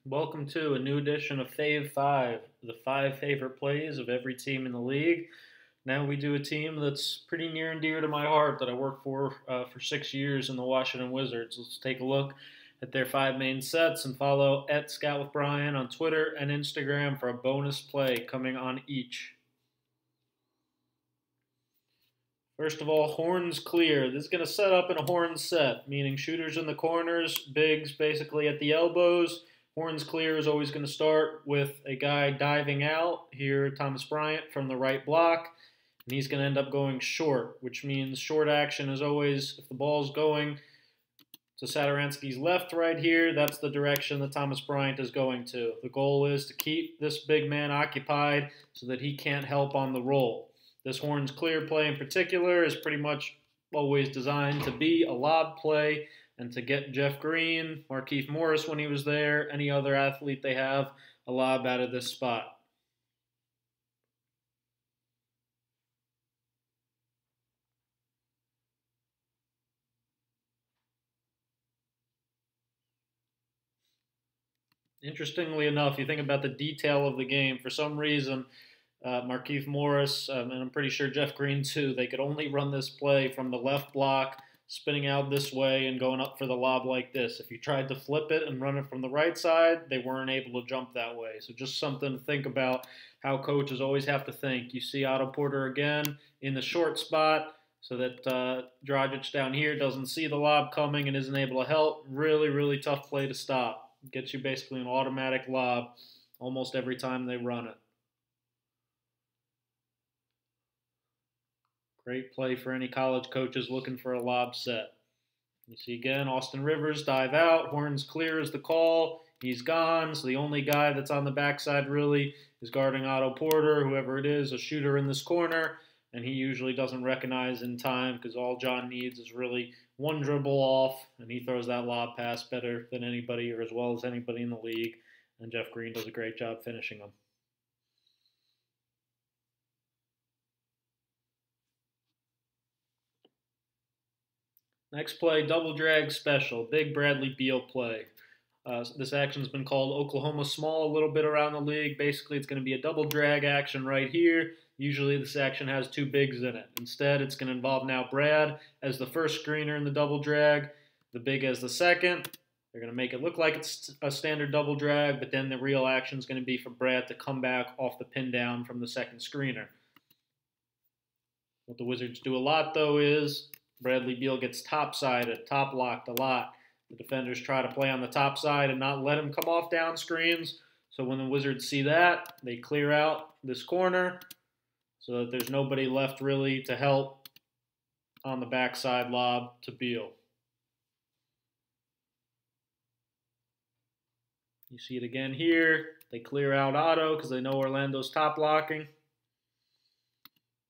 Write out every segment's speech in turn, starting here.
Welcome to a new edition of Fave 5, the 5 favorite plays of every team in the league. Now we do a team that's pretty near and dear to my heart that I worked for 6 years in the Washington Wizards. Let's take a look at their 5 main sets and follow at ScoutWithBryan on Twitter and Instagram for a bonus play coming on each. First of all, horns clear. This is going to set up in a horn set, meaning shooters in the corners, bigs basically at the elbows. Horns clear is always going to start with a guy diving out. Here, Thomas Bryant from the right block. And he's going to end up going short, which means short action is always, if the ball's going to Satoransky's left right here, that's the direction that Thomas Bryant is going to. The goal is to keep this big man occupied so that he can't help on the roll. This horns clear play in particular is pretty much always designed to be a lob play and to get Jeff Green, Markieff Morris when he was there, any other athlete they have, a lob out of this spot. Interestingly enough, you think about the detail of the game, for some reason, Markieff Morris, and I'm pretty sure Jeff Green too, they could only run this play from the left block, spinning out this way and going up for the lob like this. If you tried to flip it and run it from the right side, they weren't able to jump that way. So just something to think about, how coaches always have to think. You see Otto Porter again in the short spot so that Dragic down here doesn't see the lob coming and isn't able to help. Really, really tough play to stop. Gets you basically an automatic lob almost every time they run it. Great play for any college coaches looking for a lob set. You see again, Austin Rivers dive out. Horns clear is the call. He's gone. So the only guy that's on the backside really is guarding Otto Porter, whoever it is, a shooter in this corner. And he usually doesn't recognize in time because all John needs is really one dribble off. And he throws that lob pass better than anybody or as well as anybody in the league. And Jeff Green does a great job finishing them. Next play, double drag special, big Bradley Beal play. This action's been called Oklahoma small a little bit around the league. Basically, it's going to be a double drag action right here. Usually this action has two bigs in it. Instead, it's going to involve now Brad as the first screener in the double drag, the big as the second. They're going to make it look like it's a standard double drag, but then the real action is going to be for Brad to come back off the pin down from the second screener. What the Wizards do a lot, though, is Bradley Beal gets top-sided, top-locked a lot. The defenders try to play on the top side and not let him come off down screens. So when the Wizards see that, they clear out this corner so that there's nobody left really to help on the backside lob to Beal. You see it again here. They clear out Otto because they know Orlando's top blocking.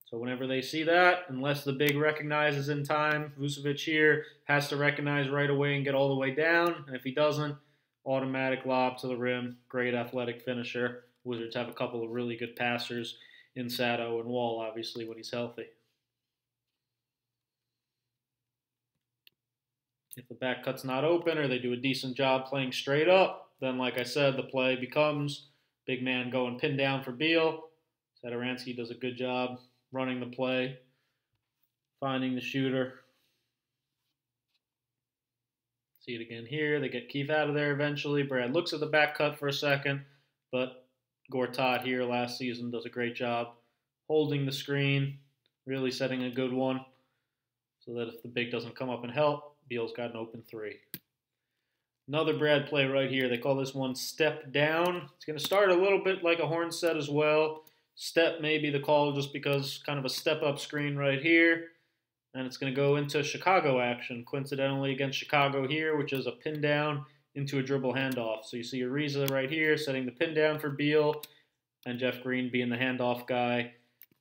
So whenever they see that, unless the big recognizes in time, Vucevic here has to recognize right away and get all the way down. And if he doesn't, automatic lob to the rim. Great athletic finisher. Wizards have a couple of really good passers in Sato and Wall, obviously, when he's healthy. If the back cut's not open or they do a decent job playing straight up, then like I said, the play becomes big man going pin down for Beal. Satoransky does a good job running the play, finding the shooter. See it again here. They get Keith out of there eventually. Brad looks at the back cut for a second, but Gortat here last season does a great job holding the screen, really setting a good one so that if the big doesn't come up and help, Beal's got an open three. Another Brad play right here. They call this one step down. It's going to start a little bit like a horn set as well. Step may be the call just because kind of a step-up screen right here. And it's going to go into Chicago action, coincidentally against Chicago here, which is a pin down into a dribble handoff. So you see Ariza right here setting the pin down for Beal, and Jeff Green being the handoff guy.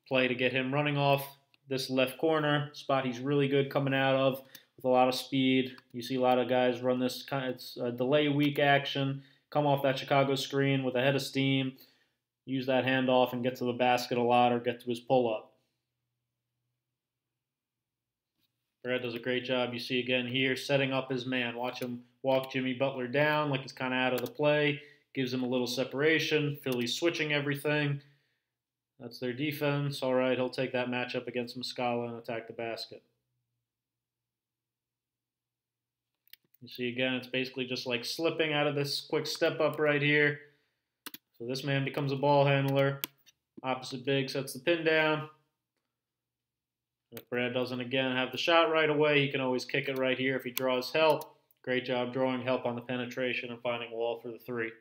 Play to get him running off this left corner, spot he's really good coming out of with a lot of speed. You see a lot of guys run this kind of, it's a delay weak action, come off that Chicago screen with a head of steam, use that handoff and get to the basket a lot or get to his pull-up. Brad does a great job, you see again here, setting up his man. Watch him walk Jimmy Butler down like he's kind of out of the play. gives him a little separation. Philly's switching everything. That's their defense. All right, he'll take that matchup against Muscala and attack the basket. You see again, it's basically just like slipping out of this quick step up right here. So this man becomes a ball handler. Opposite big sets the pin down. And if Brad doesn't again have the shot right away, he can always kick it right here if he draws help. Great job drawing help on the penetration and finding Wall for the three.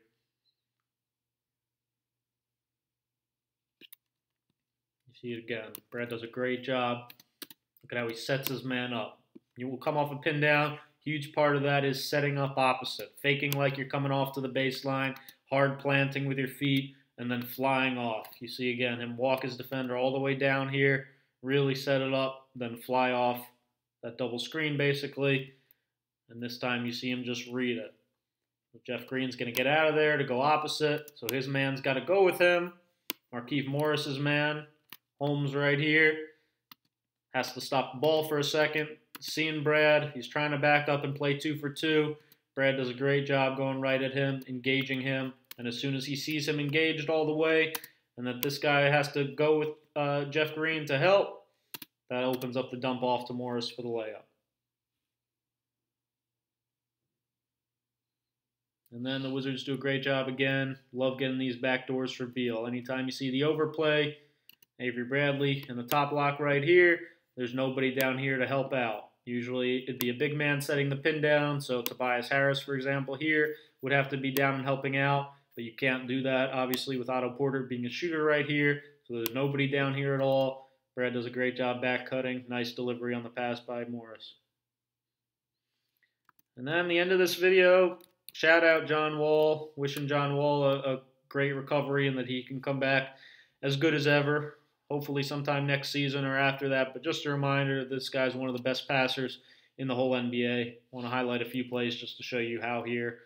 You see it again. Brad does a great job. Look at how he sets his man up. You will come off a pin down. Huge part of that is setting up opposite. Faking like you're coming off to the baseline, hard planting with your feet, and then flying off. You see again him walk his defender all the way down here, really set it up, then fly off that double screen basically. And this time you see him just read it. Jeff Green's going to get out of there to go opposite, so his man's got to go with him. Markieff Morris's man, Holmes right here, has to stop the ball for a second. Seeing Brad, he's trying to back up and play 2 for 2. Brad does a great job going right at him, engaging him, and as soon as he sees him engaged all the way, and that this guy has to go with Jeff Green to help, that opens up the dump off to Morris for the layup. And then the Wizards do a great job again. Love getting these backdoors for Beal. Anytime you see the overplay, Avery Bradley in the top lock right here, there's nobody down here to help out. Usually it'd be a big man setting the pin down, so Tobias Harris, for example, here would have to be down and helping out, but you can't do that, obviously, with Otto Porter being a shooter right here, so there's nobody down here at all. Brad does a great job back cutting. Nice delivery on the pass by Morris. And then the end of this video, shout out John Wall, wishing John Wall a great recovery and that he can come back as good as ever. Hopefully sometime next season or after that. But just a reminder, this guy's one of the best passers in the whole NBA. I want to highlight a few plays just to show you how here.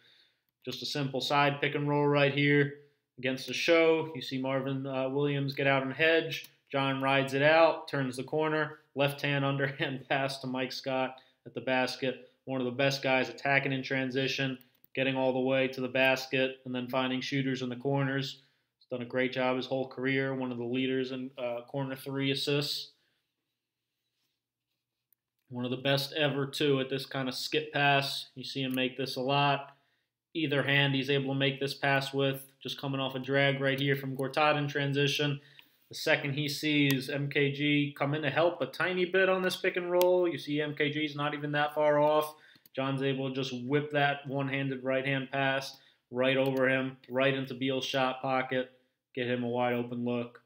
Just a simple side pick and roll right here against the show. You see Marvin Williams get out and hedge. John rides it out, turns the corner. Left hand underhand pass to Mike Scott at the basket. One of the best guys attacking in transition, getting all the way to the basket, and then finding shooters in the corners. Done a great job his whole career. One of the leaders in corner 3 assists. One of the best ever, too, at this kind of skip pass. You see him make this a lot. Either hand he's able to make this pass with. Just coming off a drag right here from Gortat in transition. The second he sees MKG come in to help a tiny bit on this pick and roll, you see MKG's not even that far off. John's able to just whip that one-handed right-hand pass right over him, right into Beal's shot pocket. Get him a wide open look.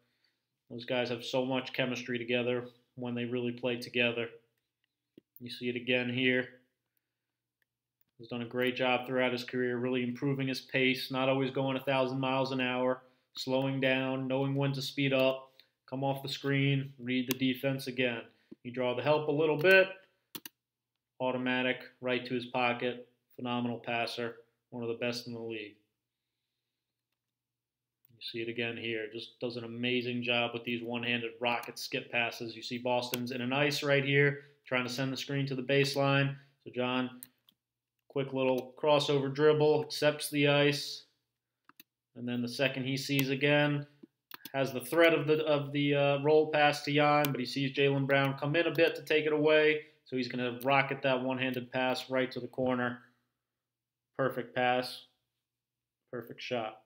Those guys have so much chemistry together when they really play together. You see it again here. He's done a great job throughout his career, really improving his pace, not always going 1,000 miles an hour, slowing down, knowing when to speed up, come off the screen, read the defense again. You draw the help a little bit, automatic, right to his pocket, phenomenal passer, one of the best in the league. See it again here. Just does an amazing job with these one-handed rocket skip passes. You see Boston's in an ice right here, trying to send the screen to the baseline. So John, quick little crossover dribble, accepts the ice. And then the second he sees again, has the threat of the roll pass to Jan, but he sees Jaylen Brown come in a bit to take it away. So he's going to rocket that one-handed pass right to the corner. Perfect pass. Perfect shot.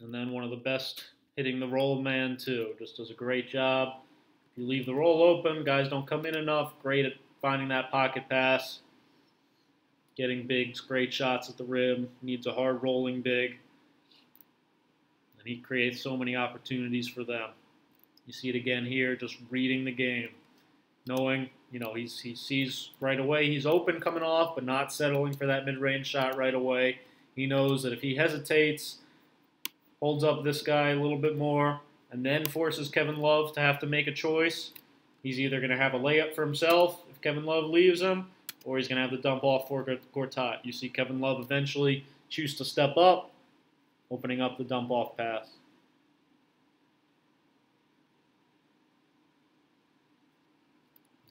And then one of the best hitting the roll man too. Just does a great job. If you leave the roll open, guys don't come in enough. Great at finding that pocket pass. Getting bigs, great shots at the rim. Needs a hard rolling big. And he creates so many opportunities for them. You see it again here, just reading the game. Knowing, he sees right away he's open coming off, but not settling for that mid-range shot right away. He knows that if he hesitates, holds up this guy a little bit more, and then forces Kevin Love to have to make a choice. He's either going to have a layup for himself if Kevin Love leaves him, or he's going to have the dump off for Gortat. You see Kevin Love eventually choose to step up, opening up the dump off pass.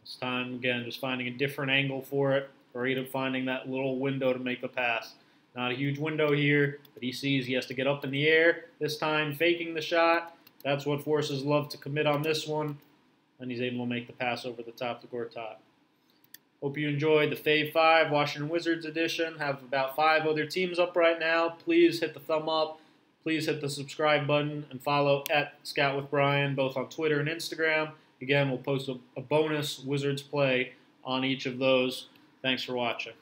This time, again, just finding a different angle for it, or either finding that little window to make the pass. Not a huge window here, but he sees he has to get up in the air. This time, faking the shot. That's what forces Love to commit on this one. And he's able to make the pass over the top to Gortat. Hope you enjoyed the FAVE 5 Washington Wizards edition. Have about 5 other teams up right now. Please hit the thumb up. Please hit the subscribe button and follow at ScoutWithBryan both on Twitter and Instagram. Again, we'll post a bonus Wizards play on each of those. Thanks for watching.